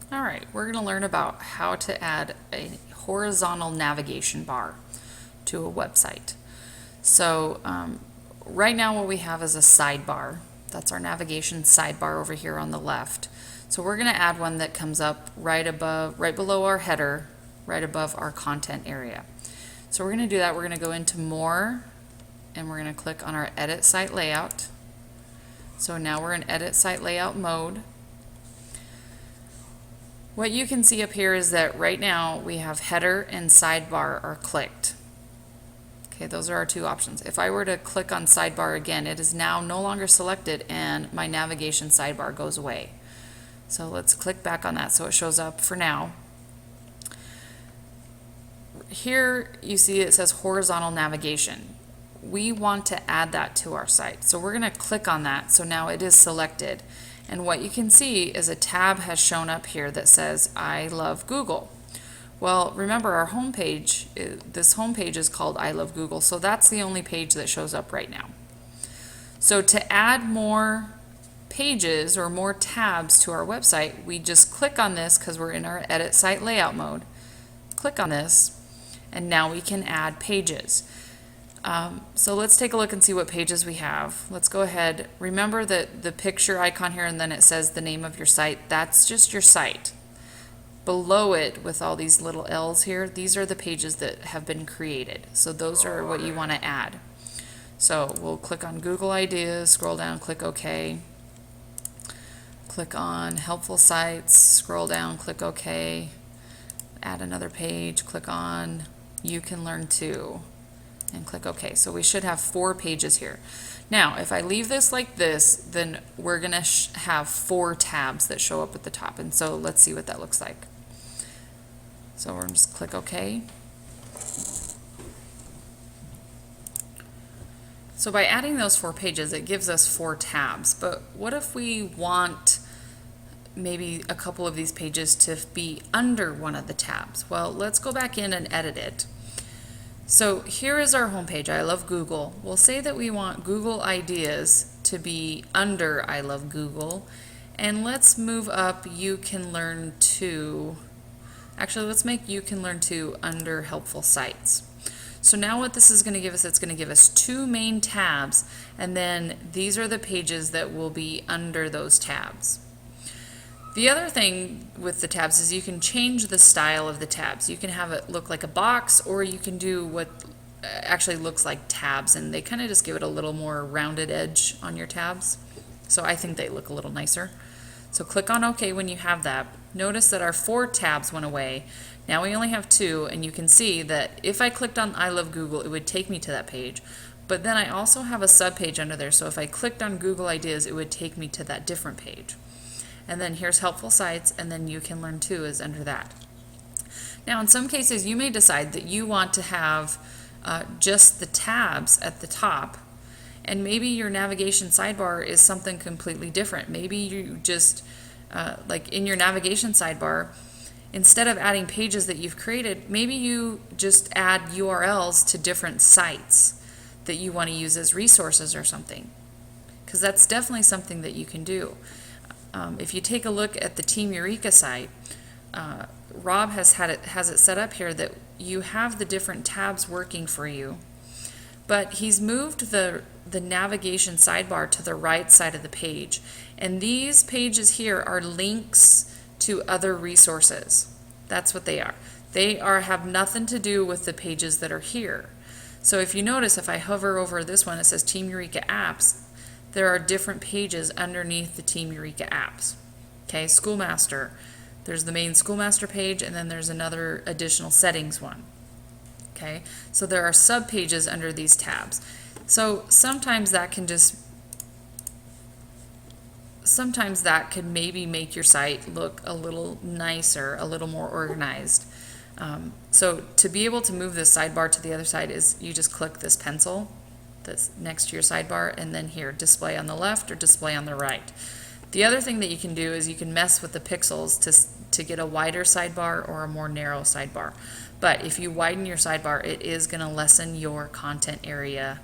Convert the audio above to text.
All right, we're going to learn about how to add a horizontal navigation bar to a website. So right now what we have is a sidebar. That's our navigation sidebar over here on the left. So we're going to add one that comes up right below our header, right above our content area. So we're going to do that. We're going to go into More, and we're going to click on our Edit Site Layout. So now we're in Edit Site Layout mode. What you can see up here is that right now we have header and sidebar are clicked. Okay, those are our two options. If I were to click on sidebar again, it is now no longer selected and my navigation sidebar goes away. So let's click back on that so it shows up for now. Here you see it says horizontal navigation. We want to add that to our site. So we're going to click on that so now it is selected. And what you can see is a tab has shown up here that says I love Google. Well, remember our homepage, this homepage is called I love Google, so that's the only page that shows up right now. So to add more pages or more tabs to our website, we just click on this because we're in our edit site layout mode. Click on this and now we can add pages. So let's take a look and see what pages we have. Let's go ahead. Remember that the picture icon here and then it says the name of your site. That's just your site. Below it with all these little L's here, these are the pages that have been created. So those are what you want to add. So we'll click on Google Ideas, scroll down, click OK. Click on Helpful Sites, scroll down, click OK. Add another page, click on You Can Learn Too, and click OK. So we should have 4 pages here. Now, if I leave this like this, then we're going to have 4 tabs that show up at the top. And so let's see what that looks like. So we're going to just click OK. So by adding those 4 pages, it gives us 4 tabs. But what if we want maybe a couple of these pages to be under one of the tabs? Well, let's go back in and edit it. So here is our homepage, I love Google. We'll say that we want Google Ideas to be under I love Google. And let's move up You Can Learn To. Actually, let's make You Can Learn To under Helpful Sites. So now what this is going to give us, it's going to give us 2 main tabs, and then these are the pages that will be under those tabs. The other thing with the tabs is you can change the style of the tabs. You can have it look like a box, or you can do what actually looks like tabs, and they kind of just give it a little more rounded edge on your tabs. So I think they look a little nicer. So click on OK when you have that. Notice that our 4 tabs went away. Now we only have 2, and you can see that if I clicked on I love Google, it would take me to that page. But then I also have a subpage under there, so if I clicked on Google Ideas, it would take me to that different page. And then here's Helpful Sites, and then You Can Learn Too is under that. Now in some cases you may decide that you want to have just the tabs at the top, and maybe your navigation sidebar is something completely different. Maybe you just, like in your navigation sidebar, instead of adding pages that you've created, maybe you just add URLs to different sites that you want to use as resources or something, because that's definitely something that you can do. If you take a look at the Team Eureka site, Rob has it set up here that you have the different tabs working for you, but he's moved the navigation sidebar to the right side of the page, and these pages here are links to other resources. That's what they are. They have nothing to do with the pages that are here. So if you notice, if I hover over this one, it says Team Eureka Apps. There are different pages underneath the Team Eureka apps. Okay, Schoolmaster. There's the main Schoolmaster page, and then there's another additional settings one. Okay, so there are sub pages under these tabs. So sometimes that can maybe make your site look a little nicer, a little more organized. So to be able to move this sidebar to the other side is you just click this pencil that's next to your sidebar, and then here, display on the left or display on the right. The other thing that you can do is you can mess with the pixels to get a wider sidebar or a more narrow sidebar. But if you widen your sidebar, it is going to lessen your content area